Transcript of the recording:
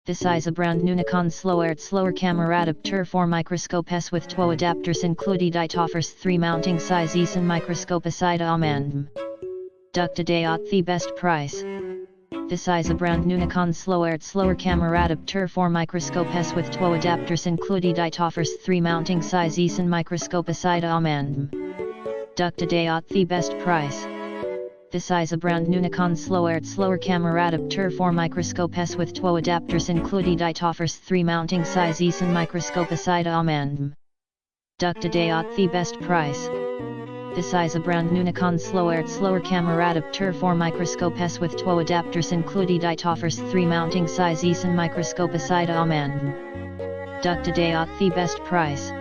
This is a brand new Nikon SLR camera adapter for microscopes with 2 adapters included. It offers 3 mounting sizes and microscope aside and today at the best price. This is a brand new Nikon SLR camera adapter for microscopes with 2 adapters included. It offers 3 mounting sizes and microscope aside and today at the best price. This is a brand new Nikon SLR camera adapter for microscopes with 2 adapters included. It offers 3 mounting sizes and microscope aside and today at the best price. This is a brand new Nikon SLR camera adapter for microscopes with 2 adapters included. It offers 3 mounting sizes and microscope aside and today at the best price.